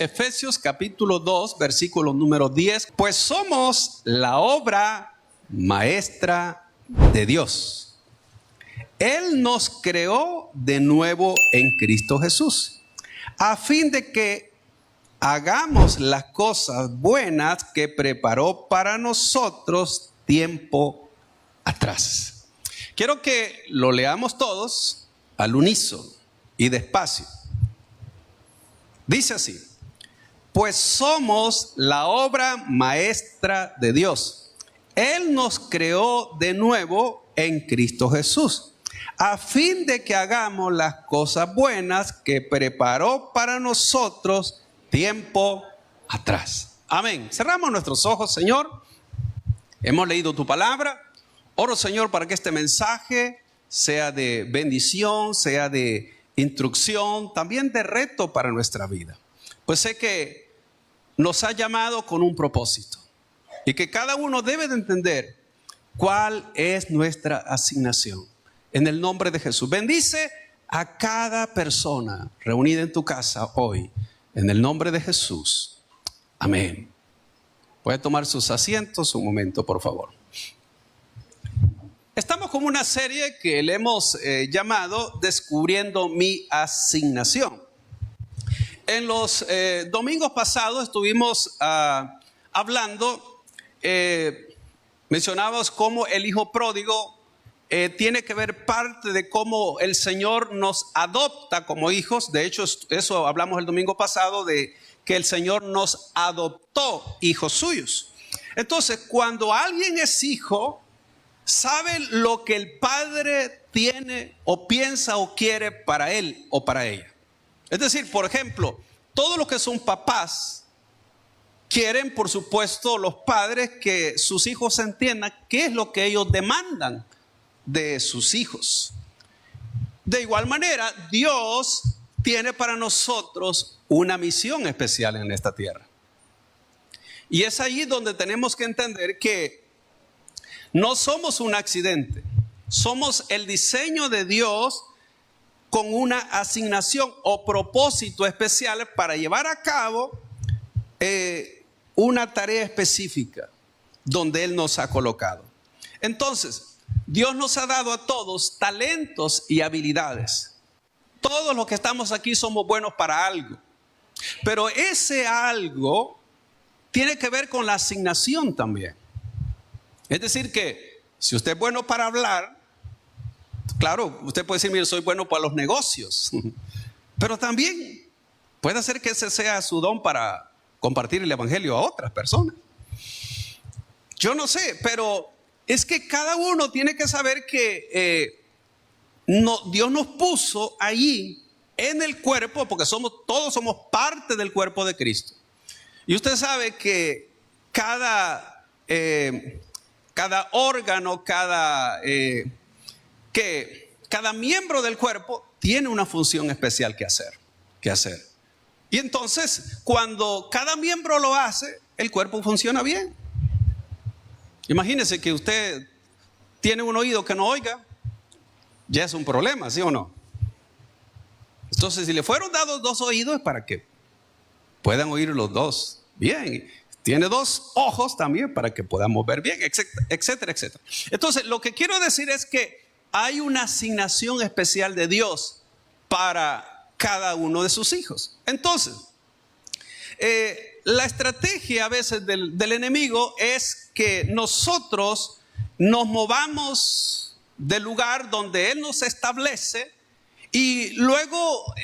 Efesios capítulo 2, versículo número 10. Pues somos la obra maestra de Dios. Él nos creó de nuevo en Cristo Jesús, a fin de que hagamos las cosas buenas que preparó para nosotros tiempo atrás. Quiero que lo leamos todos al unísono y despacio. Dice así: pues somos la obra maestra de Dios. Él nos creó de nuevo en Cristo Jesús, a fin de que hagamos las cosas buenas que preparó para nosotros tiempo atrás. Amén. Cerramos nuestros ojos, Señor. Hemos leído tu palabra. Oro, Señor, para que este mensaje sea de bendición, sea de instrucción, también de reto para nuestra vida. Pues sé que nos ha llamado con un propósito y que cada uno debe de entender cuál es nuestra asignación. En el nombre de Jesús, bendice a cada persona reunida en tu casa hoy. En el nombre de Jesús. Amén. Puede tomar sus asientos un momento, por favor. Estamos con una serie que le hemos llamado Descubriendo mi asignación. En los domingos pasados estuvimos hablando, mencionábamos cómo el hijo pródigo tiene que ver parte de cómo el Señor nos adopta como hijos. De hecho, eso hablamos el domingo pasado, de que el Señor nos adoptó hijos suyos. Entonces, cuando alguien es hijo, sabe lo que el padre tiene o piensa o quiere para él o para ella. Es decir, por ejemplo, todos los que son papás quieren, por supuesto, los padres, que sus hijos entiendan qué es lo que ellos demandan de sus hijos. De igual manera, Dios tiene para nosotros una misión especial en esta tierra. Y es ahí donde tenemos que entender que no somos un accidente, somos el diseño de Dios con una asignación o propósito especial para llevar a cabo una tarea específica donde Él nos ha colocado. Entonces, Dios nos ha dado a todos talentos y habilidades. Todos los que estamos aquí somos buenos para algo. Pero ese algo tiene que ver con la asignación también. Es decir que si usted es bueno para hablar, claro, usted puede decir, mire, soy bueno para los negocios. Pero también puede ser que ese sea su don para compartir el evangelio a otras personas. Yo no sé, pero es que cada uno tiene que saber que Dios nos puso allí en el cuerpo, porque todos somos parte del cuerpo de Cristo. Y usted sabe que cada órgano, cada miembro del cuerpo tiene una función especial que hacer. Y entonces, cuando cada miembro lo hace, el cuerpo funciona bien. Imagínese que usted tiene un oído que no oiga, ya es un problema, ¿sí o no? Entonces, si le fueron dados dos oídos, es para que puedan oír los dos bien. Tiene dos ojos también para que podamos ver bien, etcétera, etcétera. Entonces, lo que quiero decir es que hay una asignación especial de Dios para cada uno de sus hijos. Entonces, la estrategia a veces del enemigo es que nosotros nos movamos del lugar donde Él nos establece y luego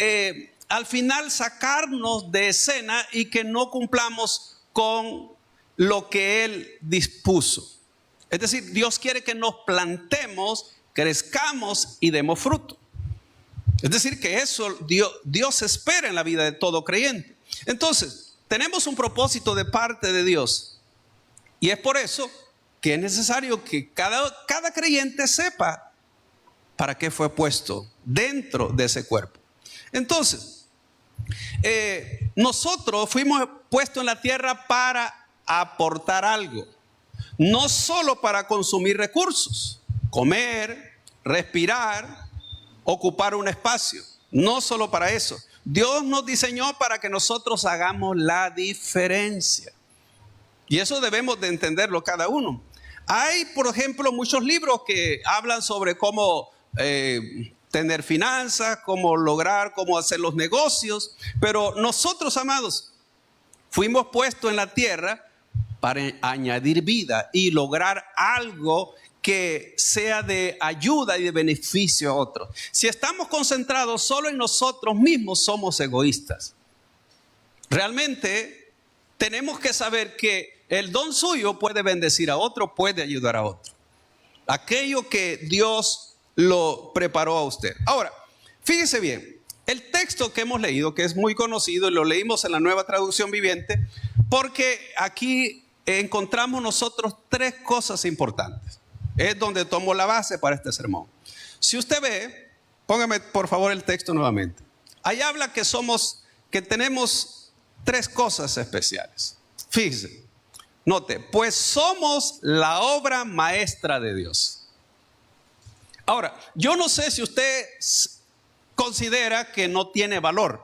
al final sacarnos de escena y que no cumplamos con lo que Él dispuso. Es decir, Dios quiere que nos plantemos, crezcamos y demos fruto. Es decir, que eso Dios espera en la vida de todo creyente. Entonces, tenemos un propósito de parte de Dios. Y es por eso que es necesario que cada creyente sepa para qué fue puesto dentro de ese cuerpo. Entonces, nosotros fuimos puestos en la tierra para aportar algo. No solo para consumir recursos, comer, respirar, ocupar un espacio. No solo para eso. Dios nos diseñó para que nosotros hagamos la diferencia. Y eso debemos de entenderlo cada uno. Hay, por ejemplo, muchos libros que hablan sobre cómo tener finanzas, cómo lograr, cómo hacer los negocios. Pero nosotros, amados, fuimos puestos en la tierra para añadir vida y lograr algo que sea de ayuda y de beneficio a otros. Si estamos concentrados solo en nosotros mismos, somos egoístas. Realmente tenemos que saber que el don suyo puede bendecir a otro, puede ayudar a otro. Aquello que Dios lo preparó a usted. Ahora, fíjese bien, el texto que hemos leído, que es muy conocido y lo leímos en la Nueva Traducción Viviente, porque aquí encontramos nosotros tres cosas importantes. Es donde tomo la base para este sermón. Si usted ve, póngame por favor el texto nuevamente. Ahí habla que tenemos tres cosas especiales. Fíjese, note, pues somos la obra maestra de Dios. Ahora, yo no sé si usted considera que no tiene valor.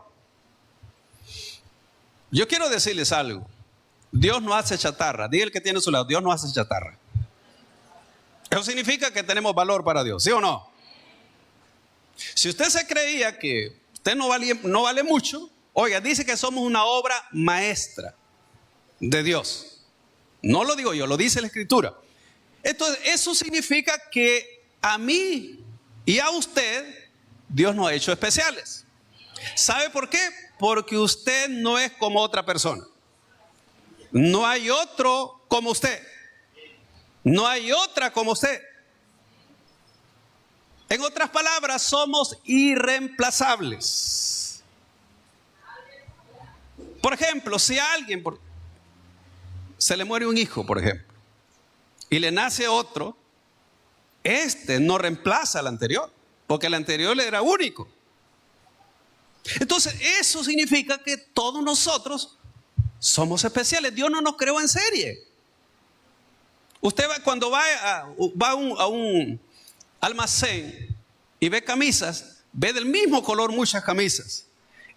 Yo quiero decirles algo. Dios no hace chatarra. Diga el que tiene a su lado, Dios no hace chatarra. Eso significa que tenemos valor para Dios, ¿sí o no? Si usted se creía que usted no vale mucho, oiga, dice que somos una obra maestra de Dios. No lo digo yo, lo dice la Escritura. Entonces, eso significa que a mí y a usted, Dios nos ha hecho especiales. ¿Sabe por qué? Porque usted no es como otra persona. No hay otro como usted. No hay otra como usted. En otras palabras, somos irreemplazables. Por ejemplo, si a alguien se le muere un hijo, por ejemplo, y le nace otro, este no reemplaza al anterior, porque el anterior era único. Entonces, eso significa que todos nosotros somos especiales. Dios no nos creó en serie. Usted cuando va a un almacén y ve camisas, ve del mismo color muchas camisas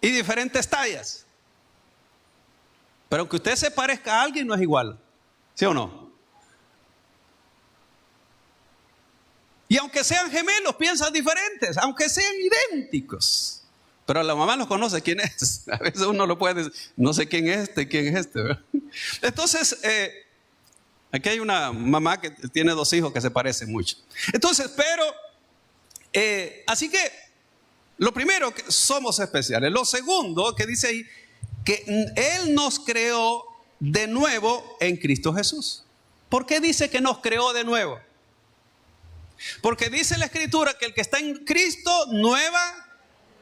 y diferentes tallas. Pero aunque usted se parezca a alguien, no es igual. ¿Sí o no? Y aunque sean gemelos, piensan diferentes, aunque sean idénticos. Pero la mamá los conoce quién es. A veces uno lo puede decir, no sé quién es este, ¿verdad? Entonces, aquí hay una mamá que tiene dos hijos que se parecen mucho. Entonces, así que, lo primero, que somos especiales. Lo segundo, que dice ahí, que Él nos creó de nuevo en Cristo Jesús. ¿Por qué dice que nos creó de nuevo? Porque dice la Escritura que el que está en Cristo, nueva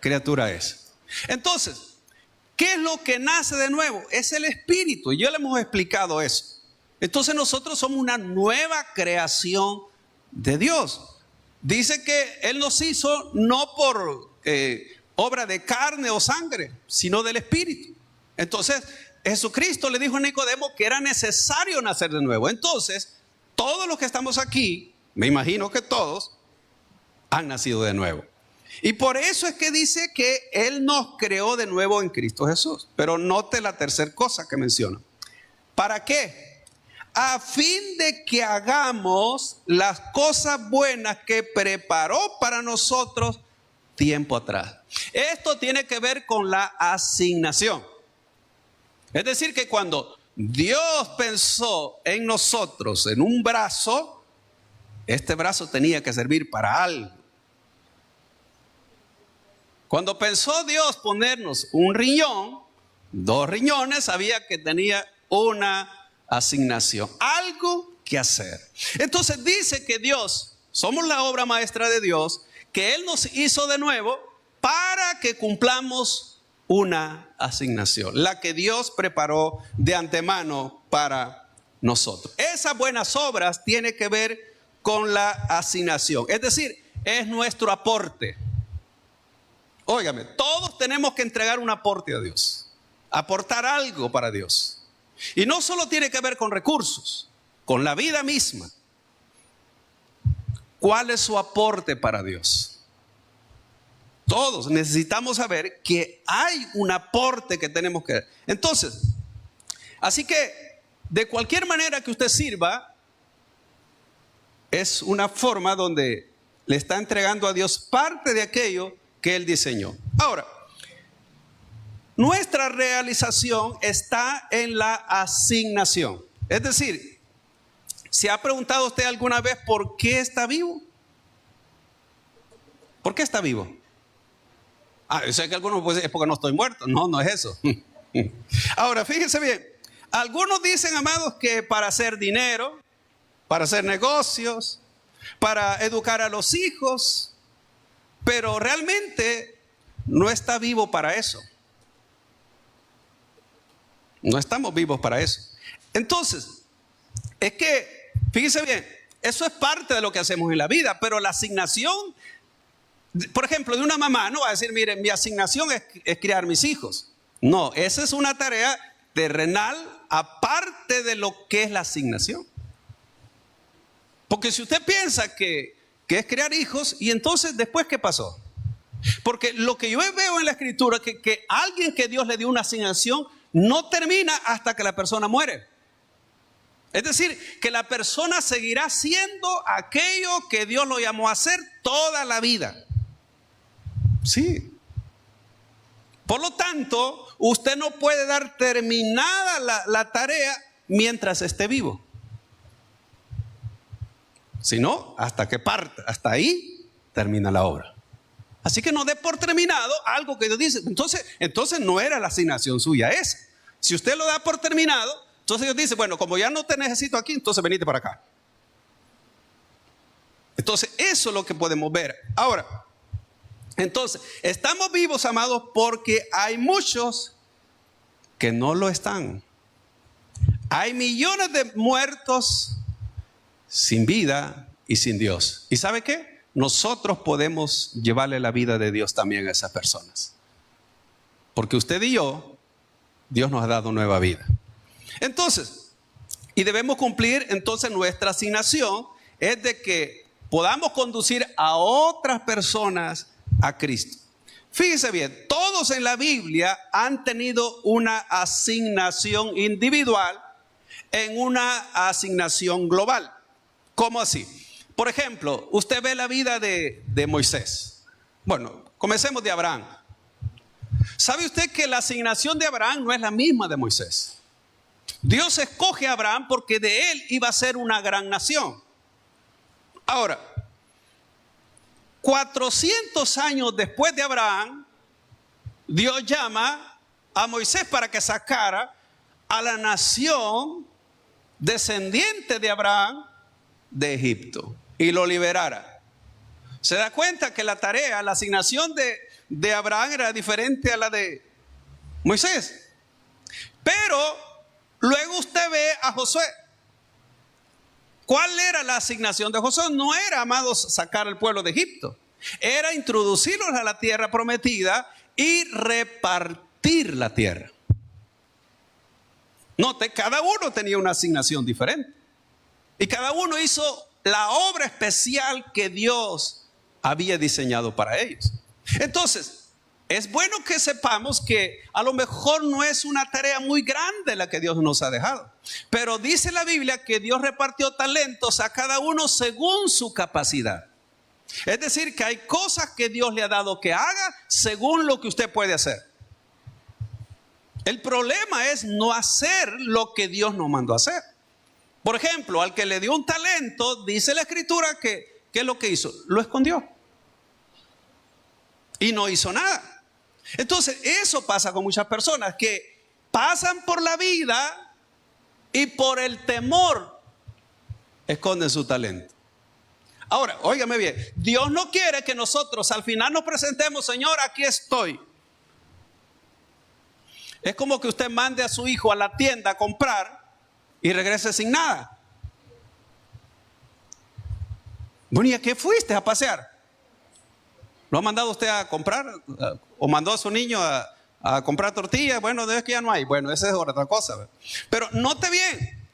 criatura es. Entonces, ¿qué es lo que nace de nuevo? Es el Espíritu. Y yo le hemos explicado eso. Entonces nosotros somos una nueva creación de Dios. Dice que Él nos hizo no por obra de carne o sangre, sino del Espíritu. Entonces Jesucristo le dijo a Nicodemo que era necesario nacer de nuevo. Entonces todos los que estamos aquí, me imagino que todos, han nacido de nuevo. Y por eso es que dice que Él nos creó de nuevo en Cristo Jesús. Pero note la tercera cosa que menciona. ¿Para qué? A fin de que hagamos las cosas buenas que preparó para nosotros tiempo atrás. Esto tiene que ver con la asignación. Es decir, que cuando Dios pensó en nosotros en un brazo, este brazo tenía que servir para algo. Cuando pensó Dios ponernos un riñón, 2 riñones, sabía que tenía una asignación, algo que hacer. Entonces dice que Dios, somos la obra maestra de Dios, que Él nos hizo de nuevo para que cumplamos una asignación, la que Dios preparó de antemano para nosotros. Esas buenas obras tienen que ver con la asignación, es decir, es nuestro aporte. Óigame, todos tenemos que entregar un aporte a Dios, aportar algo para Dios. Y no solo tiene que ver con recursos, con la vida misma. ¿Cuál es su aporte para Dios? Todos necesitamos saber que hay un aporte que tenemos que dar. Entonces, así que de cualquier manera que usted sirva, es una forma donde le está entregando a Dios parte de aquello que Él diseñó. Ahora, nuestra realización está en la asignación. Es decir, ¿se ha preguntado usted alguna vez por qué está vivo? ¿Por qué está vivo? Yo sé que algunos pueden decir, es porque no estoy muerto. No, no es eso. Ahora, fíjense bien. Algunos dicen, amados, que para hacer dinero, para hacer negocios, para educar a los hijos, pero realmente no está vivo para eso. No estamos vivos para eso. Entonces, es que, fíjense bien, eso es parte de lo que hacemos en la vida, pero la asignación, por ejemplo, de una mamá no va a decir, miren, mi asignación es criar mis hijos. No, esa es una tarea terrenal aparte de lo que es la asignación. Porque si usted piensa que es criar hijos, y entonces después, ¿qué pasó? Porque lo que yo veo en la escritura, que alguien que Dios le dio una asignación, no termina hasta que la persona muere. Es decir, que la persona seguirá siendo aquello que Dios lo llamó a hacer toda la vida. Sí. Por lo tanto, usted no puede dar terminada la tarea mientras esté vivo. Sino hasta que parta, hasta ahí termina la obra. Así que no dé por terminado algo que Dios dice. Entonces no era la asignación suya esa. Si usted lo da por terminado, entonces Dios dice, bueno, como ya no te necesito aquí, entonces venite para acá. Entonces eso es lo que podemos ver. Ahora, entonces, estamos vivos, amados, porque hay muchos que no lo están. Hay millones de muertos sin vida y sin Dios. ¿Y sabe qué? Nosotros podemos llevarle la vida de Dios también a esas personas. Porque usted y yo, Dios nos ha dado nueva vida. Entonces, y debemos cumplir entonces nuestra asignación, es de que podamos conducir a otras personas a Cristo. Fíjense bien, todos en la Biblia han tenido una asignación individual en una asignación global. ¿Cómo así? Por ejemplo, usted ve la vida de Moisés. Bueno, comencemos de Abraham. ¿Sabe usted que la asignación de Abraham no es la misma de Moisés? Dios escoge a Abraham porque de él iba a ser una gran nación. Ahora, 400 años después de Abraham, Dios llama a Moisés para que sacara a la nación descendiente de Abraham de Egipto y lo liberara. Se da cuenta que la tarea, la asignación de Abraham era diferente a la de Moisés. Pero luego usted ve a Josué. ¿Cuál era la asignación de Josué? No era, amados, sacar al pueblo de Egipto. Era introducirlos a la tierra prometida y repartir la tierra. Note, cada uno tenía una asignación diferente. Y cada uno hizo la obra especial que Dios había diseñado para ellos. Entonces, es bueno que sepamos que a lo mejor no es una tarea muy grande la que Dios nos ha dejado. Pero dice la Biblia que Dios repartió talentos a cada uno según su capacidad. Es decir, que hay cosas que Dios le ha dado que haga según lo que usted puede hacer. El problema es no hacer lo que Dios nos mandó a hacer. Por ejemplo, al que le dio un talento, dice la Escritura que ¿qué es lo que hizo? Lo escondió. Y no hizo nada. Entonces, eso pasa con muchas personas que pasan por la vida y por el temor esconden su talento. Ahora, óigame bien, Dios no quiere que nosotros al final nos presentemos, Señor, aquí estoy. Es como que usted mande a su hijo a la tienda a comprar y regrese sin nada. Bueno, ¿y a qué fuiste a pasear? ¿Lo ha mandado usted a comprar? ¿O mandó a su niño a comprar tortillas? Bueno, es que ya no hay. Bueno, esa es otra cosa. Pero note bien,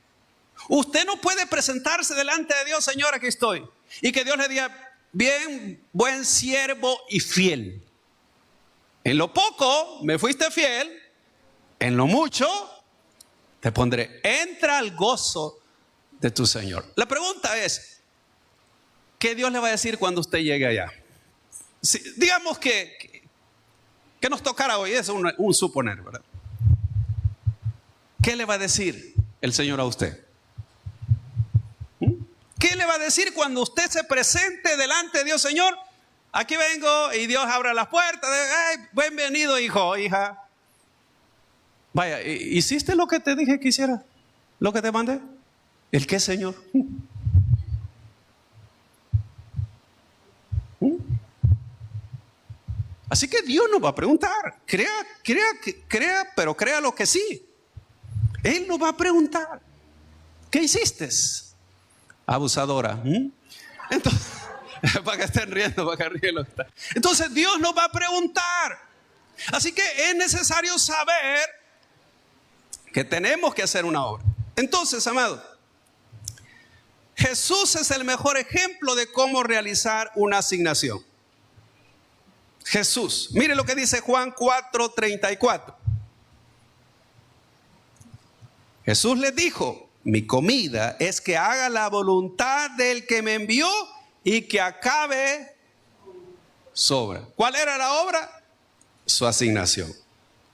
usted no puede presentarse delante de Dios, Señor, aquí estoy. Y que Dios le diga, bien, buen siervo y fiel. En lo poco me fuiste fiel, en lo mucho te pondré. Entra al gozo de tu Señor. La pregunta es, ¿qué Dios le va a decir cuando usted llegue allá? Si, digamos que nos tocara hoy, es un suponer, ¿verdad? ¿Qué le va a decir el Señor a usted? ¿Qué le va a decir cuando usted se presente delante de Dios? Señor, aquí vengo, y Dios abra las puertas. Ay, bienvenido, hijo o hija. Vaya, ¿hiciste lo que te dije que hiciera? ¿Lo que te mandé? ¿El qué, Señor? Así que Dios nos va a preguntar. Crea, pero crea lo que sí. Él nos va a preguntar, ¿qué hiciste? Abusadora. Entonces, para que estén riendo, para que ríen lo que está. Entonces Dios nos va a preguntar. Así que es necesario saber que tenemos que hacer una obra. Entonces, amado, Jesús es el mejor ejemplo de cómo realizar una asignación. Jesús, mire lo que dice Juan 4:34. Jesús les dijo: mi comida es que haga la voluntad del que me envió y que acabe su obra. ¿Cuál era la obra? Su asignación.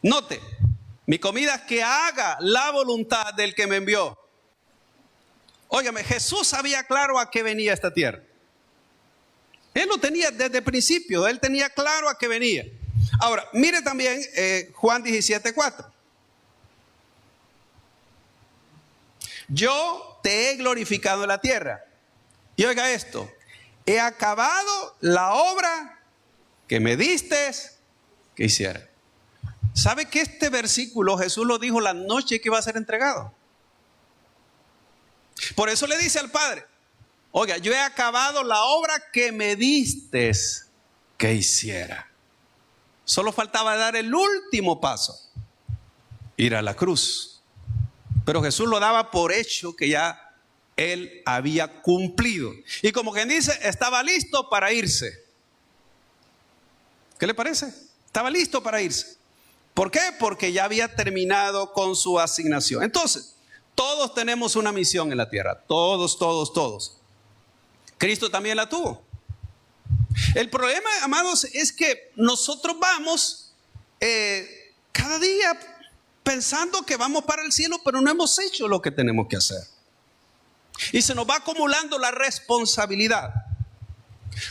Note, mi comida es que haga la voluntad del que me envió. Óigame, Jesús sabía claro a qué venía esta tierra. Él lo tenía desde el principio, él tenía claro a qué venía. Ahora, mire también Juan 17:4. Yo te he glorificado en la tierra. Y oiga esto, he acabado la obra que me diste que hiciera. ¿Sabe que este versículo Jesús lo dijo la noche que iba a ser entregado? Por eso le dice al Padre: oiga, yo he acabado la obra que me diste que hiciera. Solo faltaba dar el último paso, ir a la cruz. Pero Jesús lo daba por hecho que ya él había cumplido. Y como quien dice, estaba listo para irse. ¿Qué le parece? Estaba listo para irse. ¿Por qué? Porque ya había terminado con su asignación. Entonces, todos tenemos una misión en la tierra. Todos. Cristo también la tuvo. El problema, amados, es que nosotros vamos cada día pensando que vamos para el cielo, pero no hemos hecho lo que tenemos que hacer. Y se nos va acumulando la responsabilidad.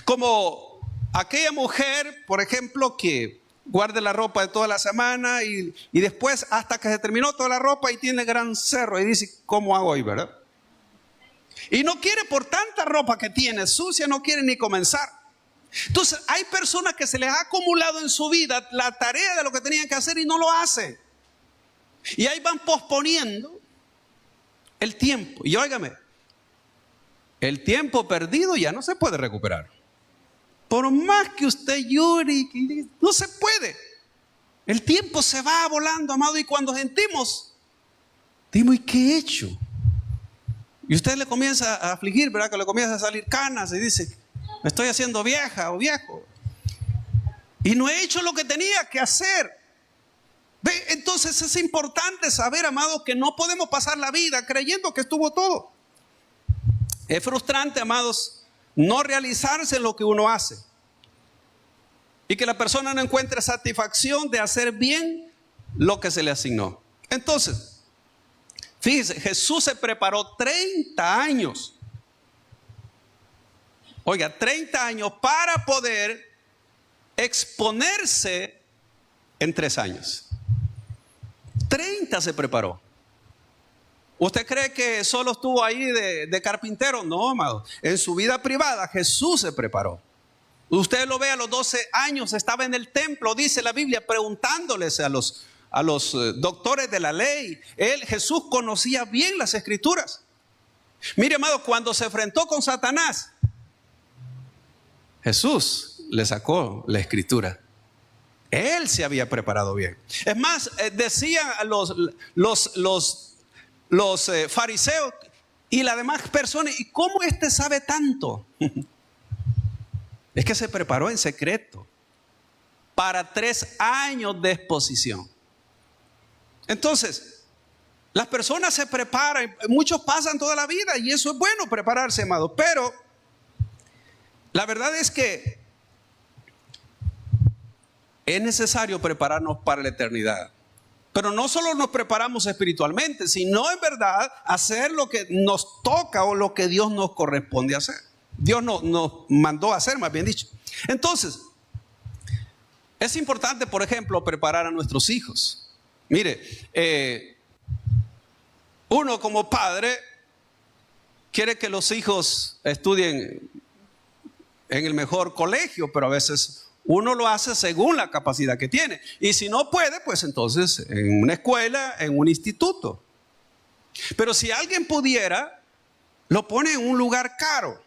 Como aquella mujer, por ejemplo, que guarda la ropa de toda la semana y después hasta que se terminó toda la ropa y tiene gran cerro y dice: ¿cómo hago hoy, verdad? Y no quiere, por tanta ropa que tiene sucia, no quiere ni comenzar. Entonces hay personas que se les ha acumulado en su vida la tarea de lo que tenían que hacer y no lo hacen. Y ahí van posponiendo el tiempo. Y óigame, el tiempo perdido ya no se puede recuperar. Por más que usted llore, no se puede. El tiempo se va volando, amado. Y cuando sentimos, digo, ¿y qué he hecho? Y usted le comienza a afligir, ¿verdad? Que le comienza a salir canas y dice: me estoy haciendo vieja o viejo. Y no he hecho lo que tenía que hacer. ¿Ve? Entonces es importante saber, amado, que no podemos pasar la vida creyendo que estuvo todo. Es frustrante, amados, no realizarse lo que uno hace. Y que la persona no encuentre satisfacción de hacer bien lo que se le asignó. Entonces, fíjese, Jesús se preparó 30 años. Oiga, 30 años para poder exponerse en 3 años. 30 se preparó. ¿Usted cree que solo estuvo ahí de carpintero? No, amado. En su vida privada Jesús se preparó. Usted lo ve, a los 12 años estaba en el templo, dice la Biblia, preguntándoles a los doctores de la ley. Jesús conocía bien las escrituras. Mire, amado, cuando se enfrentó con Satanás, Jesús le sacó la escritura. Él se había preparado bien. Es más, decían los fariseos y las demás personas: ¿y cómo este sabe tanto? Es que se preparó en secreto. para 3 años de exposición. Entonces, las personas se preparan, muchos pasan toda la vida y eso es bueno, prepararse, amado. Pero la verdad es que es necesario prepararnos para la eternidad. Pero no solo nos preparamos espiritualmente, sino en verdad hacer lo que nos toca o lo que Dios nos corresponde hacer. Dios nos mandó a hacer, más bien dicho. Entonces, es importante, por ejemplo, preparar a nuestros hijos. Mire, uno como padre quiere que los hijos estudien en el mejor colegio, pero a veces uno lo hace según la capacidad que tiene. Y si no puede, pues entonces en una escuela, en un instituto. Pero si alguien pudiera, lo pone en un lugar caro.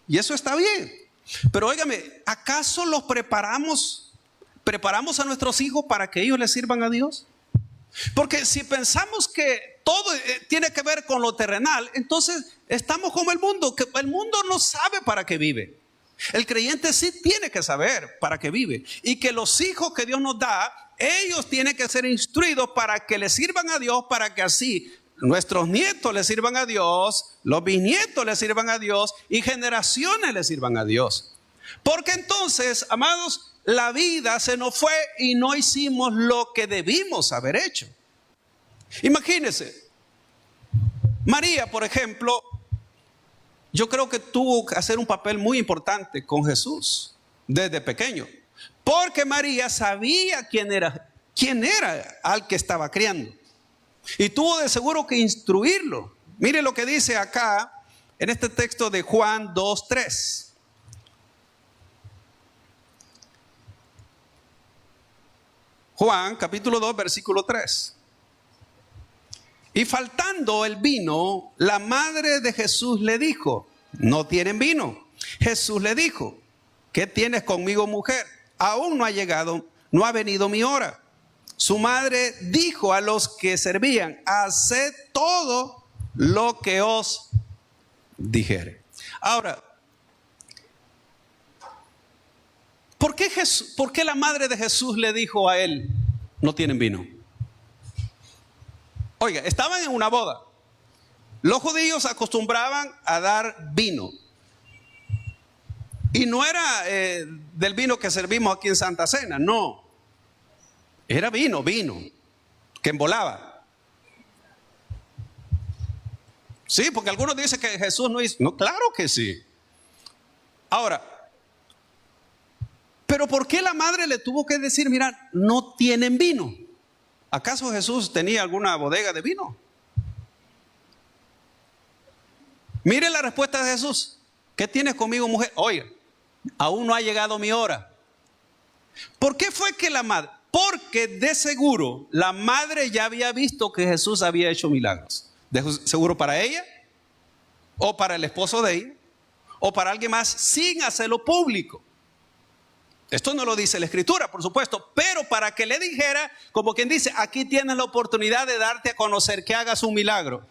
Y eso está bien. Pero óigame, ¿acaso los preparamos a nuestros hijos para que ellos les sirvan a Dios? Porque si pensamos que todo tiene que ver con lo terrenal, entonces estamos como el mundo, que el mundo no sabe para qué vive. El creyente sí tiene que saber para qué vive. Y que los hijos que Dios nos da, ellos tienen que ser instruidos para que le sirvan a Dios, para que así nuestros nietos le sirvan a Dios, los bisnietos le sirvan a Dios y generaciones le sirvan a Dios. Porque entonces, amados, la vida se nos fue y no hicimos lo que debimos haber hecho. Imagínense, María, por ejemplo, yo creo que tuvo que hacer un papel muy importante con Jesús desde pequeño. Porque María sabía quién era al que estaba criando. Y tuvo de seguro que instruirlo. Mire lo que dice acá en este texto de Juan 2:3. Juan capítulo 2 versículo 3. Y faltando el vino, la madre de Jesús le dijo: no tienen vino. Jesús le dijo: ¿qué tienes conmigo, mujer? Aún no ha venido mi hora. Su madre dijo a los que servían: haced todo lo que os dijere. Ahora, ¿por qué la madre de Jesús le dijo a él: no tienen vino? Oiga, estaban en una boda. Los judíos acostumbraban a dar vino. Y no era del vino que servimos aquí en Santa Cena, no. Era vino que embolaba. Sí, porque algunos dicen que Jesús no hizo. No, claro que sí. Ahora, pero ¿por qué la madre le tuvo que decir: mira, no tienen vino? ¿Acaso Jesús tenía alguna bodega de vino? Mire la respuesta de Jesús: ¿qué tienes conmigo, mujer? Oiga, aún no ha llegado mi hora. ¿Por qué fue que la madre? Porque de seguro la madre ya había visto que Jesús había hecho milagros. De seguro para ella, o para el esposo de ella, o para alguien más, sin hacerlo público. Esto no lo dice la Escritura, por supuesto, pero para que le dijera, como quien dice: aquí tienes la oportunidad de darte a conocer, que hagas un milagro.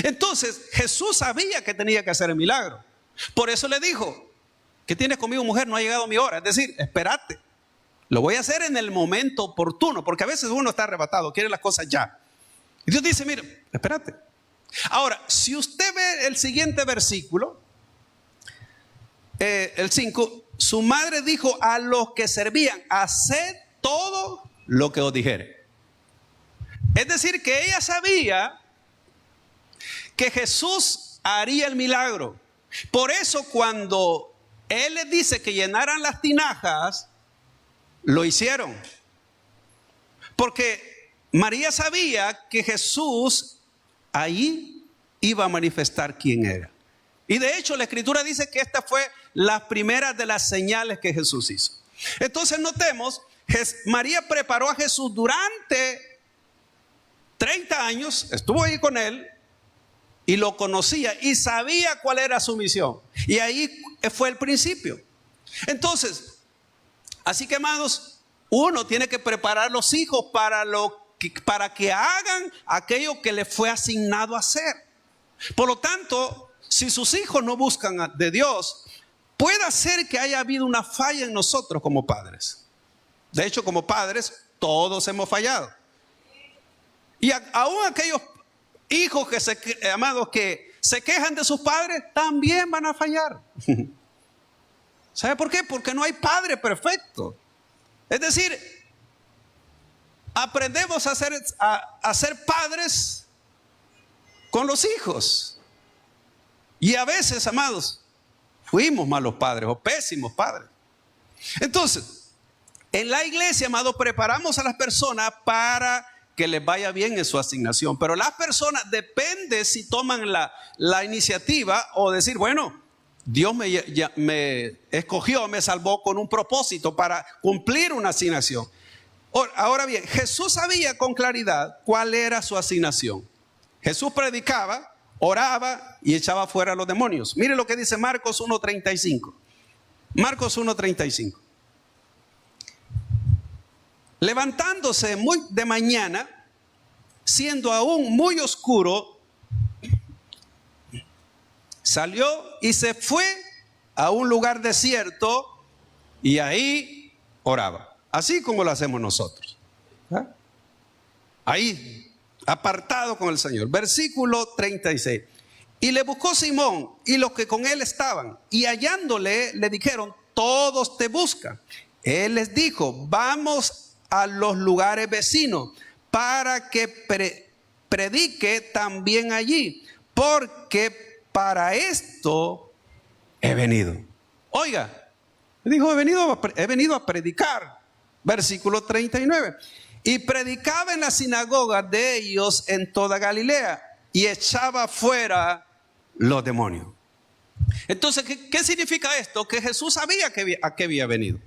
Entonces Jesús sabía que tenía que hacer el milagro. Por eso le dijo: ¿qué tienes conmigo, mujer? No ha llegado mi hora. Es decir, espérate, lo voy a hacer en el momento oportuno, porque a veces uno está arrebatado, quiere las cosas ya. Y Dios dice: mire, espérate. Ahora, si usted ve el siguiente versículo, el 5, su madre dijo a los que servían: haced todo lo que os dijere. Es decir, que ella sabía que Jesús haría el milagro. Por eso cuando Él les dice que llenaran las tinajas, lo hicieron. Porque María sabía que Jesús ahí iba a manifestar quién era. Y de hecho la Escritura dice que esta fue las primeras de las señales que Jesús hizo. Entonces notemos, María preparó a Jesús durante 30 años, estuvo ahí con él y lo conocía y sabía cuál era su misión. Y ahí fue el principio. Entonces, así que, amados, uno tiene que preparar a los hijos para que hagan aquello que les fue asignado a hacer. Por lo tanto, si sus hijos no buscan de Dios, puede ser que haya habido una falla en nosotros como padres. De hecho, como padres, todos hemos fallado. Y aún aquellos hijos amados, que se quejan de sus padres, también van a fallar. ¿Sabe por qué? Porque no hay padre perfecto. Es decir, aprendemos a ser padres con los hijos. Y a veces, amados, fuimos malos padres o pésimos padres. Entonces, en la iglesia, amados, preparamos a las personas para que les vaya bien en su asignación. Pero las personas, depende si toman la iniciativa o decir, bueno, Dios me escogió, me salvó con un propósito para cumplir una asignación. Ahora bien, Jesús sabía con claridad cuál era su asignación. Jesús predicaba, oraba y echaba fuera a los demonios. Mire lo que dice Marcos 1:35. Marcos 1:35. Levantándose muy de mañana, siendo aún muy oscuro, salió y se fue a un lugar desierto y ahí oraba. Así como lo hacemos nosotros. Ahí, apartado con el Señor. Versículo 36. Y le buscó Simón y los que con él estaban, y hallándole le dijeron, todos te buscan. Él les dijo, vamos a los lugares vecinos para que predique también allí, porque para esto he venido. Oiga, dijo, he venido a predicar. Versículo 39. Y predicaba en la sinagoga de ellos en toda Galilea y echaba fuera los demonios. Entonces, ¿qué significa esto? Que Jesús sabía a qué había venido.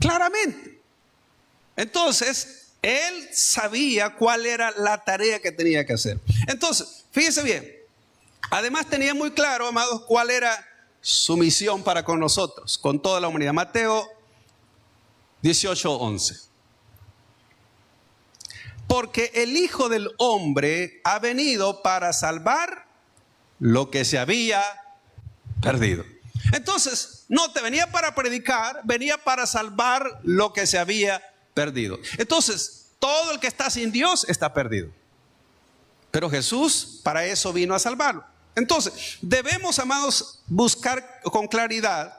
Claramente. Entonces, él sabía cuál era la tarea que tenía que hacer. Entonces, fíjense bien. Además tenía muy claro, amados, cuál era su misión para con nosotros, con toda la humanidad. Mateo 18:11. Porque el Hijo del Hombre ha venido para salvar lo que se había perdido. Entonces, no te venía para predicar, venía para salvar lo que se había perdido. Entonces, todo el que está sin Dios está perdido. Pero Jesús para eso vino a salvarlo. Entonces, debemos, amados, buscar con claridad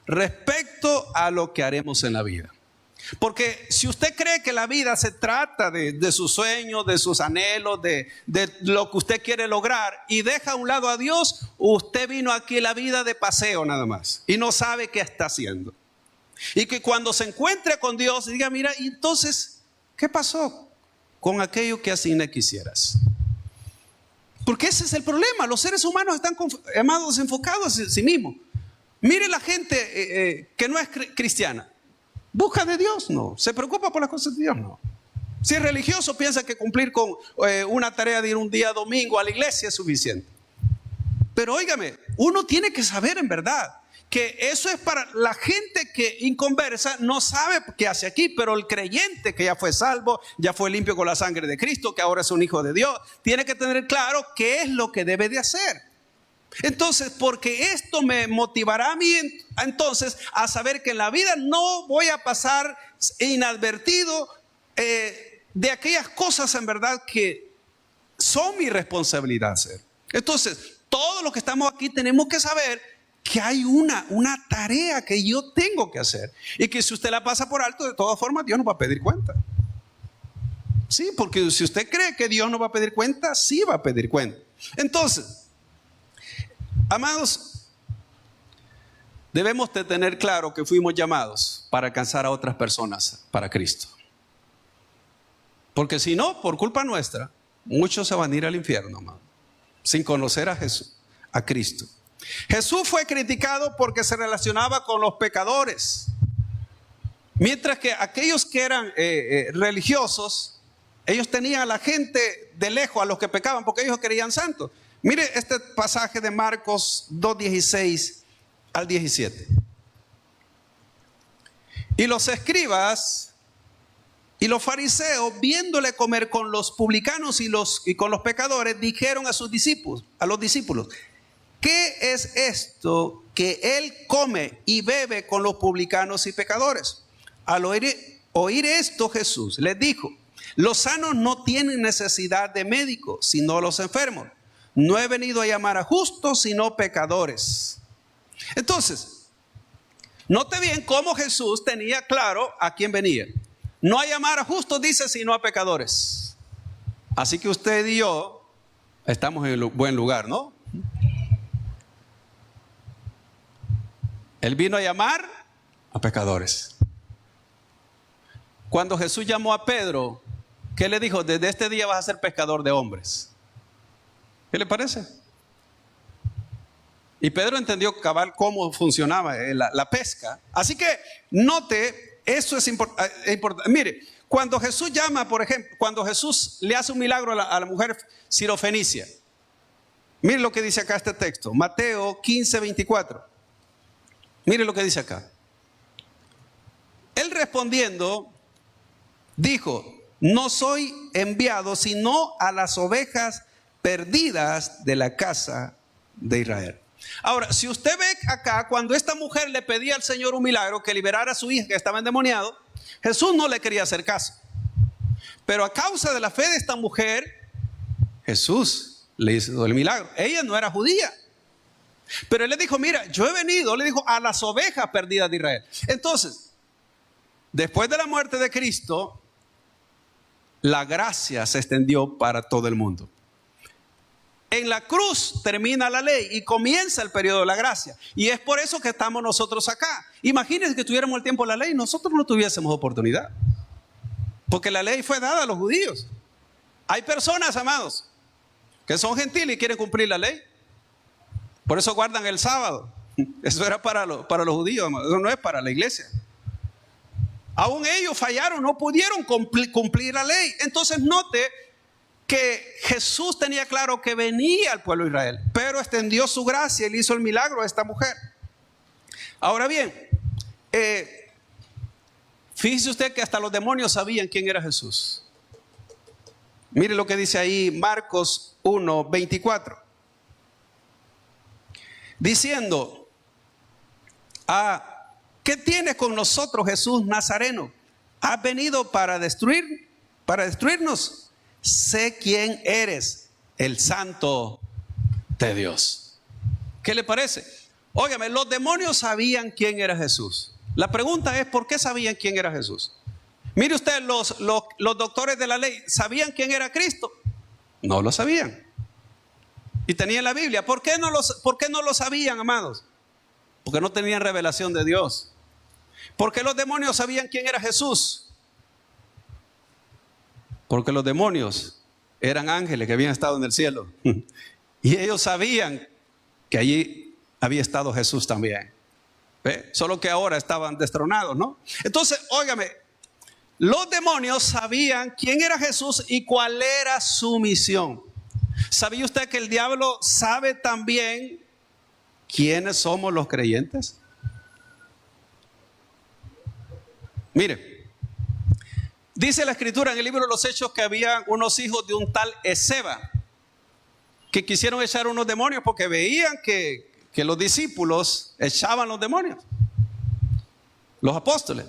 respecto a lo que haremos en la vida. Porque si usted cree que la vida se trata de sus sueños, de sus anhelos, de lo que usted quiere lograr y deja a un lado a Dios, usted vino aquí a la vida de paseo nada más y no sabe qué está haciendo. Y que cuando se encuentre con Dios diga, mira, ¿y entonces qué pasó con aquello que asigné quisieras? Porque ese es el problema. Los seres humanos están, amados, enfocados en sí mismos. Mire la gente que no es cristiana. ¿Busca de Dios? No. ¿Se preocupa por las cosas de Dios? No. Si es religioso, piensa que cumplir con una tarea de ir un día domingo a la iglesia es suficiente. Pero óigame, uno tiene que saber en verdad que eso es para la gente que inconversa, no sabe qué hace aquí, pero el creyente que ya fue salvo, ya fue limpio con la sangre de Cristo, que ahora es un hijo de Dios, tiene que tener claro qué es lo que debe de hacer. Entonces, porque esto me motivará a mí entonces a saber que en la vida no voy a pasar inadvertido de aquellas cosas en verdad que son mi responsabilidad hacer. Entonces, todos los que estamos aquí tenemos que saber que hay una tarea que yo tengo que hacer y que si usted la pasa por alto, de todas formas Dios nos va a pedir cuenta. Sí, porque si usted cree que Dios no va a pedir cuenta, sí va a pedir cuenta. Entonces, amados, debemos de tener claro que fuimos llamados para alcanzar a otras personas para Cristo. Porque si no, por culpa nuestra, muchos se van a ir al infierno, amado, sin conocer a Jesús, a Cristo. Jesús fue criticado porque se relacionaba con los pecadores. Mientras que aquellos que eran religiosos, ellos tenían a la gente de lejos, a los que pecaban, porque ellos querían santos. Mire este pasaje de Marcos 2:16 al 17. Y los escribas y los fariseos, viéndole comer con los publicanos y con los pecadores, dijeron a los discípulos, ¿qué es esto que él come y bebe con los publicanos y pecadores. Al oír esto, Jesús les dijo: los sanos no tienen necesidad de médico, sino los enfermos. No he venido a llamar a justos, sino pecadores. Entonces, note bien cómo Jesús tenía claro a quién venía. No a llamar a justos, dice, sino a pecadores. Así que usted y yo estamos en el buen lugar, ¿no? Él vino a llamar a pecadores. Cuando Jesús llamó a Pedro, ¿qué le dijo? Desde este día vas a ser pescador de hombres. ¿Qué le parece? Y Pedro entendió cabal cómo funcionaba la pesca. Así que note, eso es importante. Mire, cuando Jesús llama, por ejemplo, cuando Jesús le hace un milagro a la mujer sirofenicia. Mire lo que dice acá este texto, Mateo 15:24. Mire lo que dice acá. Él respondiendo, dijo: no soy enviado sino a las ovejas perdidas de la casa de Israel. Ahora, si usted ve acá, cuando esta mujer le pedía al Señor un milagro, que liberara a su hija que estaba endemoniado, Jesús no le quería hacer caso. Pero a causa de la fe de esta mujer, Jesús le hizo el milagro. Ella no era judía. Pero él le dijo: mira, yo he venido, le dijo, a las ovejas perdidas de Israel. Entonces, después de la muerte de Cristo, la gracia se extendió para todo el mundo. En la cruz termina la ley y comienza el periodo de la gracia. Y es por eso que estamos nosotros acá. Imagínense que tuviéramos el tiempo de la ley, nosotros no tuviésemos oportunidad. Porque la ley fue dada a los judíos. Hay personas, amados, que son gentiles y quieren cumplir la ley. Por eso guardan el sábado. Eso era para los judíos, amados. Eso no es para la iglesia. Aún ellos fallaron, no pudieron cumplir la ley. Entonces note que Jesús tenía claro que venía al pueblo de Israel, pero extendió su gracia y le hizo el milagro a esta mujer. Ahora bien, fíjese usted que hasta los demonios sabían quién era Jesús. Mire lo que dice ahí Marcos 1:24. Diciendo: ¿qué tienes con nosotros, Jesús Nazareno? ¿Has venido para destruirnos? Sé quién eres, el Santo de Dios. ¿Qué le parece? Óigame, los demonios sabían quién era Jesús. La pregunta es: ¿por qué sabían quién era Jesús? Mire usted, los doctores de la ley, ¿sabían quién era Cristo? No lo sabían. Y tenían la Biblia. ¿Por qué no lo sabían, amados? Porque no tenían revelación de Dios. ¿Por qué los demonios sabían quién era Jesús? Porque los demonios eran ángeles que habían estado en el cielo. Y ellos sabían que allí había estado Jesús también. ¿Ve? Solo que ahora estaban destronados, ¿no? Entonces, óigame, los demonios sabían quién era Jesús y cuál era su misión. ¿Sabía usted que el diablo sabe también quiénes somos los creyentes? Mire, dice la escritura en el libro de los Hechos que había unos hijos de un tal Esceva que quisieron echar unos demonios porque veían que los discípulos echaban los demonios, los apóstoles.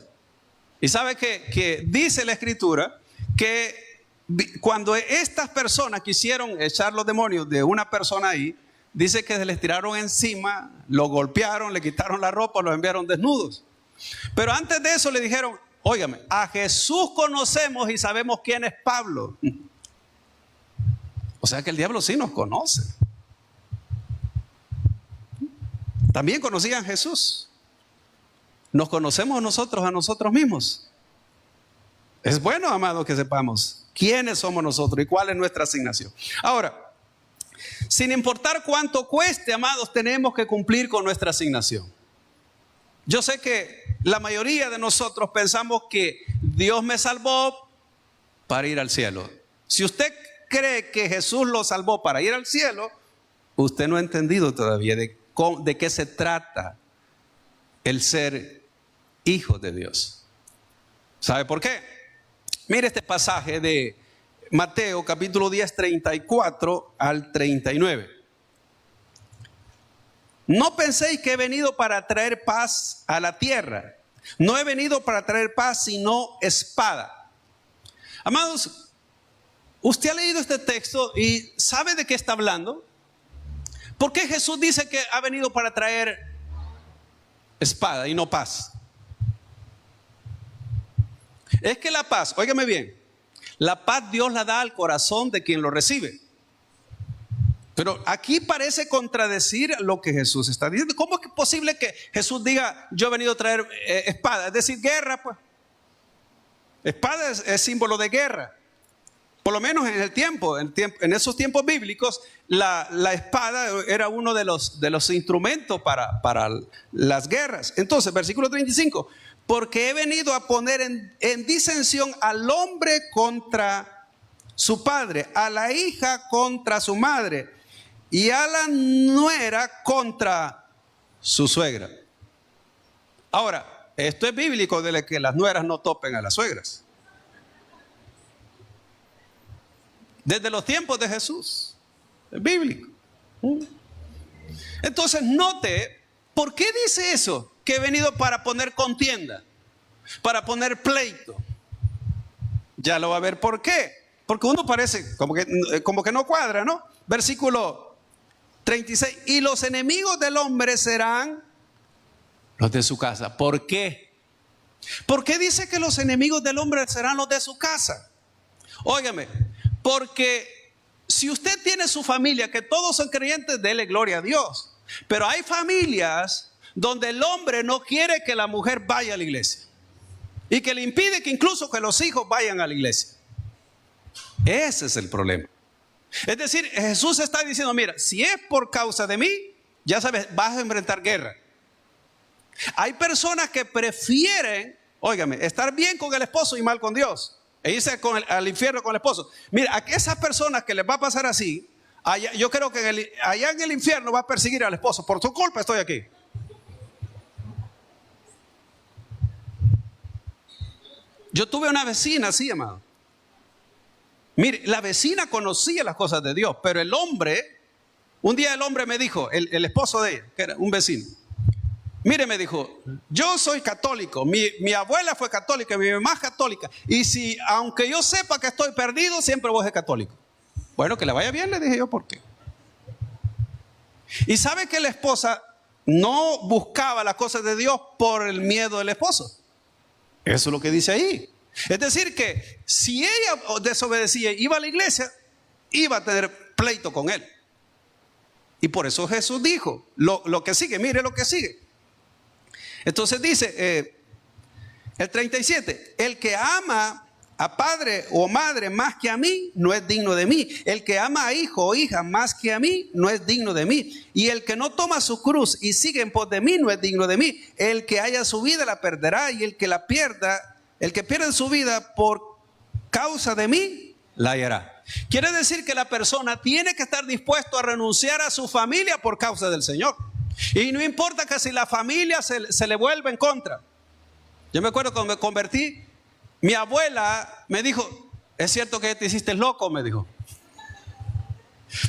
Y sabe que dice la escritura que cuando estas personas quisieron echar los demonios de una persona ahí, dice que se les tiraron encima, lo golpearon, le quitaron la ropa, los enviaron desnudos. Pero antes de eso le dijeron: óigame, a Jesús conocemos y sabemos quién es Pablo. O sea que el diablo sí nos conoce. También conocían a Jesús. Nos conocemos nosotros a nosotros mismos. Es bueno, amados, que sepamos quiénes somos nosotros y cuál es nuestra asignación. Ahora, sin importar cuánto cueste, amados, tenemos que cumplir con nuestra asignación. Yo sé que la mayoría de nosotros pensamos que Dios me salvó para ir al cielo. Si usted cree que Jesús lo salvó para ir al cielo, usted no ha entendido todavía de qué se trata el ser hijo de Dios. ¿Sabe por qué? Mire este pasaje de Mateo capítulo 10, 34 al 39. no penséis que he venido para traer paz a la tierra. No he venido para traer paz, sino espada. Amados, usted ha leído este texto y ¿sabe de qué está hablando? ¿Por qué Jesús dice que ha venido para traer espada y no paz? Es que la paz, óigame bien, la paz Dios la da al corazón de quien lo recibe. Pero aquí parece contradecir lo que Jesús está diciendo. ¿Cómo es posible que Jesús diga, yo he venido a traer espada? Es decir, guerra, pues. Espada es símbolo de guerra. Por lo menos en en esos tiempos bíblicos, la espada era uno de los instrumentos para las guerras. Entonces, versículo 35, porque he venido a poner en disensión al hombre contra su padre, a la hija contra su madre, y a la nuera contra su suegra. Ahora, esto es bíblico de que las nueras no topen a las suegras. Desde los tiempos de Jesús. Es bíblico. Entonces, note, ¿por qué dice eso? Que he venido para poner contienda, para poner pleito. Ya lo va a ver por qué. Porque uno parece como que no cuadra, ¿no? Versículo 36. Y los enemigos del hombre serán los de su casa. ¿Por qué? ¿Por qué dice que los enemigos del hombre serán los de su casa? Óigame, porque si usted tiene su familia, que todos son creyentes, dele gloria a Dios. Pero hay familias donde el hombre no quiere que la mujer vaya a la iglesia. Y que le impide que incluso que los hijos vayan a la iglesia. Ese es el problema. Es decir, Jesús está diciendo, mira, si es por causa de mí, ya sabes, vas a enfrentar guerra. Hay personas que prefieren, óigame, estar bien con el esposo y mal con Dios. E irse al infierno con el esposo. Mira, a esas personas que les va a pasar así, yo creo que allá en el infierno va a perseguir al esposo. Por tu culpa estoy aquí. Yo tuve una vecina así, amado. Mire, la vecina conocía las cosas de Dios, pero el hombre, un día el hombre me dijo, el esposo de ella, que era un vecino, mire, me dijo, yo soy católico, mi abuela fue católica, mi mamá es católica, y si, aunque yo sepa que estoy perdido, siempre voy a ser católico. Bueno, que le vaya bien, le dije yo, ¿por qué? Y sabe que la esposa no buscaba las cosas de Dios por el miedo del esposo. Eso es lo que dice ahí. Es decir que si ella desobedecía y iba a la iglesia, iba a tener pleito con él. Y por eso Jesús dijo, lo que sigue, mire lo que sigue. Entonces dice, el 37, el que ama a padre o madre más que a mí, no es digno de mí. El que ama a hijo o hija más que a mí, no es digno de mí. Y el que no toma su cruz y sigue en pos de mí, no es digno de mí. El que haya su vida la perderá, y el que la pierda, el que pierde su vida por causa de mí, la hallará. Quiere decir que la persona tiene que estar dispuesto a renunciar a su familia por causa del Señor. Y no importa que si la familia se le vuelve en contra. Yo me acuerdo cuando me convertí, mi abuela me dijo, ¿es cierto que te hiciste loco? Me dijo.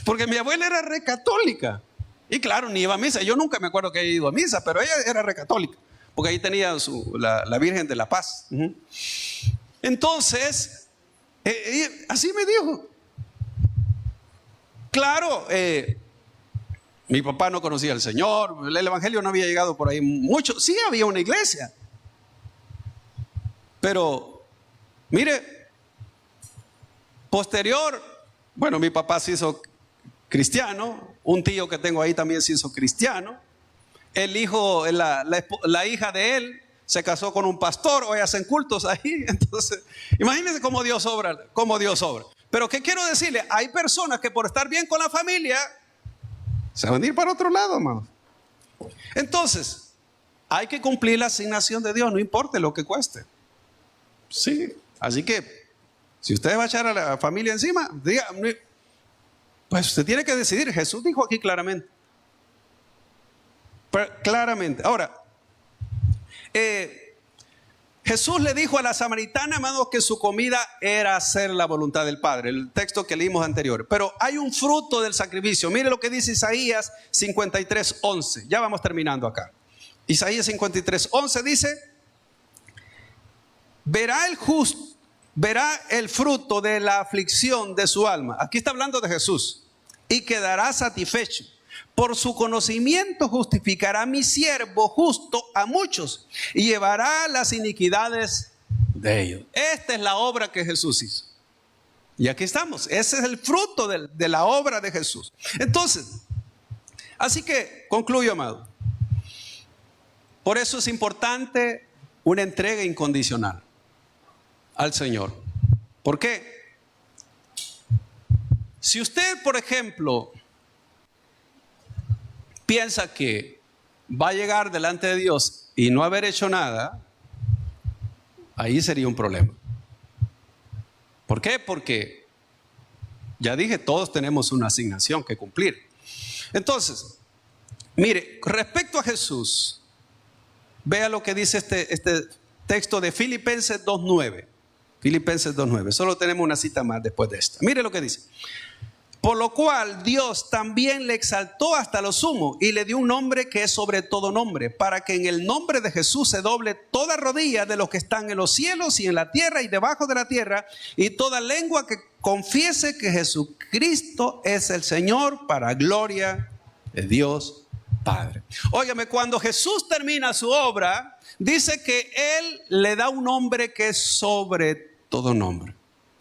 Porque mi abuela era re católica. Y claro, ni iba a misa. Yo nunca me acuerdo que haya ido a misa, pero ella era re católica. Porque ahí tenía la Virgen de la Paz. Entonces, así me dijo. Claro, mi papá no conocía al Señor, el evangelio no había llegado por ahí mucho. Sí había una iglesia. Pero, mire, posterior, bueno, mi papá se hizo cristiano, un tío que tengo ahí también se hizo cristiano. El hijo, la hija de él se casó con un pastor, hoy hacen cultos ahí. Entonces, imagínense cómo Dios obra, Pero ¿qué quiero decirle? Hay personas que por estar bien con la familia se van a ir para otro lado, hermano. Entonces, hay que cumplir la asignación de Dios, no importa lo que cueste. Sí, así que si usted va a echar a la familia encima, diga, pues usted tiene que decidir. Jesús dijo aquí claramente. Claramente. Ahora, Jesús le dijo a la samaritana, hermanos, que su comida era hacer la voluntad del Padre. El texto que leímos anterior. Pero hay un fruto del sacrificio. Mire lo que dice Isaías 53:11. Ya vamos terminando acá. Isaías 53:11 dice: verá el fruto de la aflicción de su alma. Aquí está hablando de Jesús. Y quedará satisfecho. Por su conocimiento justificará mi siervo justo a muchos y llevará las iniquidades de ellos. Esta es la obra que Jesús hizo. Y aquí estamos. Ese es el fruto de la obra de Jesús. Entonces, así que concluyo, amado. Por eso es importante una entrega incondicional al Señor. ¿Por qué? Si usted, por ejemplo, piensa que va a llegar delante de Dios y no haber hecho nada, ahí sería un problema. ¿Por qué? Porque ya dije, todos tenemos una asignación que cumplir. Entonces, mire, respecto a Jesús, vea lo que dice este texto de Filipenses 2:9. Filipenses 2:9. Solo tenemos una cita más después de esta. Mire lo que dice. Por lo cual Dios también le exaltó hasta lo sumo y le dio un nombre que es sobre todo nombre, para que en el nombre de Jesús se doble toda rodilla de los que están en los cielos y en la tierra y debajo de la tierra, y toda lengua que confiese que Jesucristo es el Señor, para gloria de Dios Padre. Óigame, cuando Jesús termina su obra, dice que Él le da un nombre que es sobre todo nombre.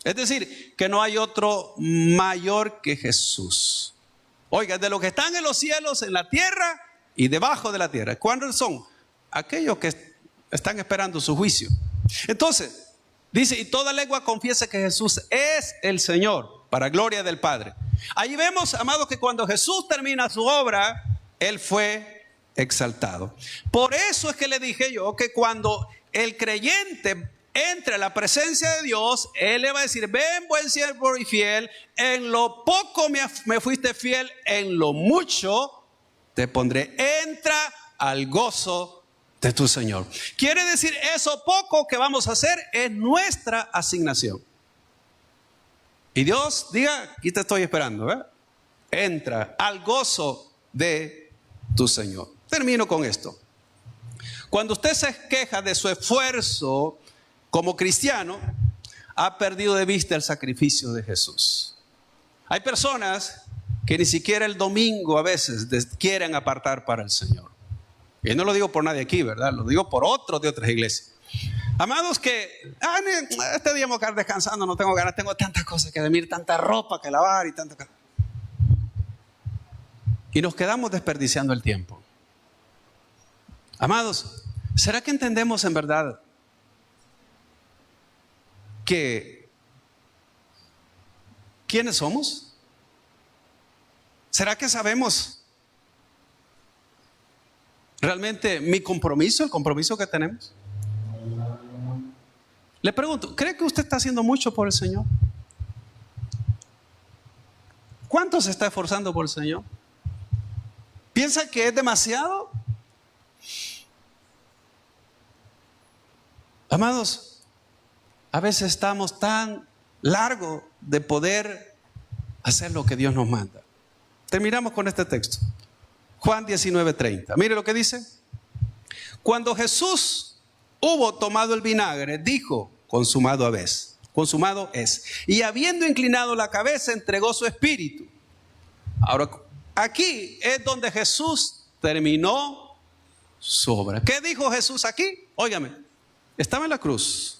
Es decir, que no hay otro mayor que Jesús. Oiga, de los que están en los cielos, en la tierra y debajo de la tierra. ¿Cuáles son? Aquellos que están esperando su juicio. Entonces, dice, y toda lengua confiese que Jesús es el Señor, para gloria del Padre. Ahí vemos, amados, que cuando Jesús termina su obra, Él fue exaltado. Por eso es que le dije yo que cuando el creyente entre a la presencia de Dios, Él le va a decir: ven, buen siervo y fiel, en lo poco me fuiste fiel, en lo mucho te pondré. Entra al gozo de tu Señor. Quiere decir, eso poco que vamos a hacer es nuestra asignación. Y Dios diga: aquí te estoy esperando, ¿eh? Entra al gozo de tu Señor. Termino con esto. Cuando usted se queja de su esfuerzo como cristiano, ha perdido de vista el sacrificio de Jesús. Hay personas que ni siquiera el domingo a veces quieren apartar para el Señor. Y no lo digo por nadie aquí, ¿verdad? Lo digo por otros de otras iglesias. Amados, que este día voy a quedar descansando, no tengo ganas, tengo tantas cosas que dormir, tanta ropa que lavar y tanta cosa. Y nos quedamos desperdiciando el tiempo. Amados, ¿será que entendemos en verdad que quiénes somos? ¿Será que sabemos realmente el compromiso que tenemos? Le pregunto, ¿cree que usted está haciendo mucho por el Señor? ¿Cuánto se está esforzando por el Señor? ¿Piensa que es demasiado? Amados, a veces estamos tan largos de poder hacer lo que Dios nos manda. Terminamos con este texto. Juan 19:30. Mire lo que dice. Cuando Jesús hubo tomado el vinagre, dijo: consumado es. Y habiendo inclinado la cabeza, entregó su espíritu. Ahora, aquí es donde Jesús terminó su obra. ¿Qué dijo Jesús aquí? Óigame, estaba en la cruz.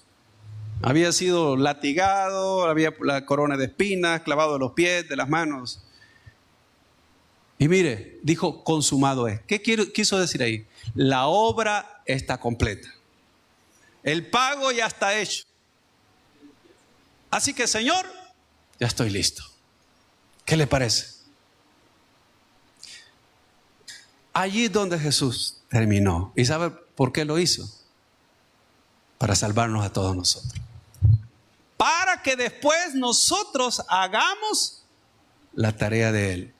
Había sido latigado, había la corona de espinas, clavado de los pies, de las manos. Y mire, dijo: consumado es. ¿Qué quiso decir ahí? La obra está completa. El pago ya está hecho. Así que, Señor, ya estoy listo. ¿Qué le parece? Allí es donde Jesús terminó. ¿Y sabe por qué lo hizo? Para salvarnos a todos nosotros. Para que después nosotros hagamos la tarea de Él.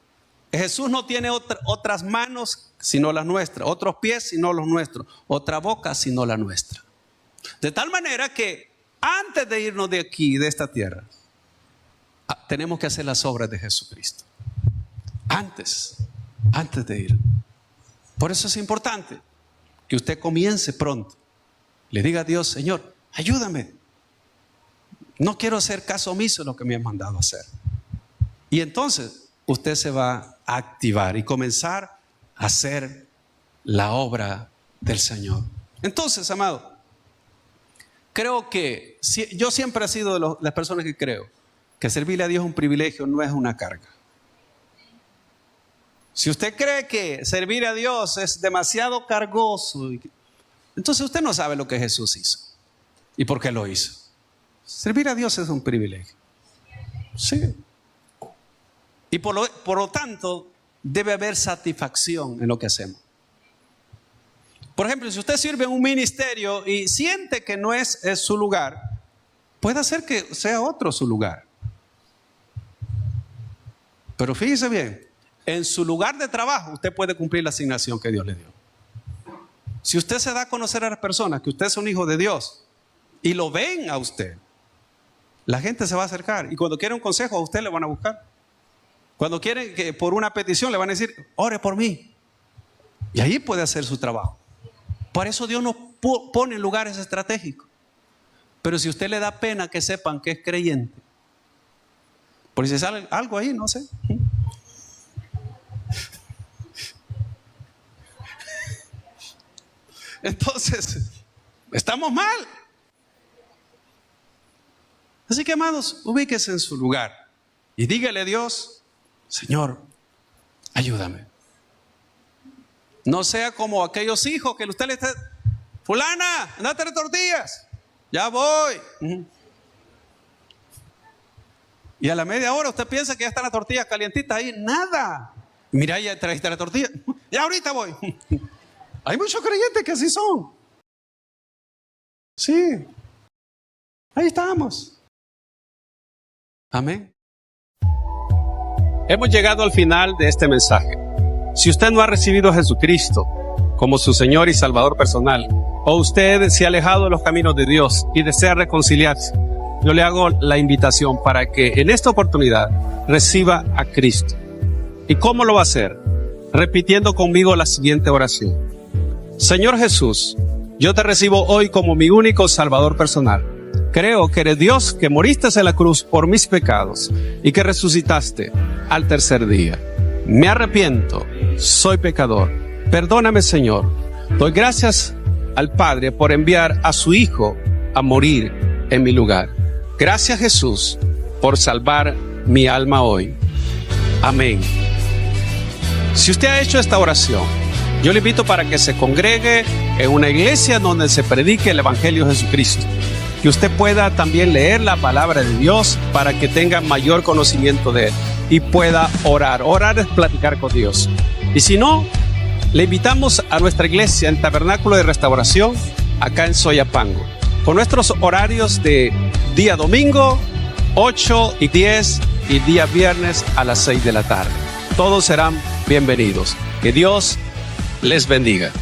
Jesús no tiene otras manos sino las nuestras, otros pies sino los nuestros, otra boca sino la nuestra. De tal manera que antes de irnos de aquí, de esta tierra, tenemos que hacer las obras de Jesucristo. Antes de ir. Por eso es importante que usted comience pronto. Le diga a Dios: Señor, ayúdame. No quiero hacer caso omiso de lo que me han mandado a hacer. Y entonces usted se va a activar y comenzar a hacer la obra del Señor. Entonces, amado, creo que yo siempre he sido de las personas que creo que servirle a Dios es un privilegio, no es una carga. Si usted cree que servir a Dios es demasiado cargoso, entonces usted no sabe lo que Jesús hizo y por qué lo hizo. Servir a Dios es un privilegio. Sí. Y por lo tanto, debe haber satisfacción en lo que hacemos. Por ejemplo, si usted sirve en un ministerio y siente que no es su lugar, puede hacer que sea otro su lugar. Pero fíjese bien, en su lugar de trabajo usted puede cumplir la asignación que Dios le dio. Si usted se da a conocer a las personas que usted es un hijo de Dios y lo ven a usted, la gente se va a acercar, y cuando quiere un consejo a usted le van a buscar. Cuando quieren que por una petición le van a decir: ore por mí. Y ahí puede hacer su trabajo. Por eso Dios nos pone en lugares estratégicos. Pero si usted le da pena que sepan que es creyente, por si sale algo ahí, no sé. Entonces, estamos mal. Así que, amados, ubíquese en su lugar y dígale a Dios: Señor, ayúdame. No sea como aquellos hijos que usted le está: fulana, anda a traer tortillas, ya voy. Y a la media hora usted piensa que ya están las tortillas calientitas ahí. Nada. Mira, ya trajiste la tortilla. Ya ahorita voy. Hay muchos creyentes que así son. Sí. Ahí estamos. Amén. Hemos llegado al final de este mensaje. Si usted no ha recibido a Jesucristo como su Señor y Salvador personal, o usted se ha alejado de los caminos de Dios y desea reconciliarse, yo le hago la invitación para que en esta oportunidad reciba a Cristo. ¿Y cómo lo va a hacer? Repitiendo conmigo la siguiente oración: Señor Jesús, yo te recibo hoy como mi único Salvador personal. Creo que eres Dios, que moriste en la cruz por mis pecados y que resucitaste al tercer día. Me arrepiento, soy pecador. Perdóname, Señor. Doy gracias al Padre por enviar a su Hijo a morir en mi lugar. Gracias, Jesús, por salvar mi alma hoy. Amén. Si usted ha hecho esta oración, yo le invito para que se congregue en una iglesia donde se predique el Evangelio de Jesucristo. Que usted pueda también leer la palabra de Dios para que tenga mayor conocimiento de Él y pueda orar. Orar es platicar con Dios. Y si no, le invitamos a nuestra iglesia en Tabernáculo de Restauración, acá en Soyapango, con nuestros horarios de día domingo, 8 y 10, y día viernes a las 6 de la tarde. Todos serán bienvenidos. Que Dios les bendiga.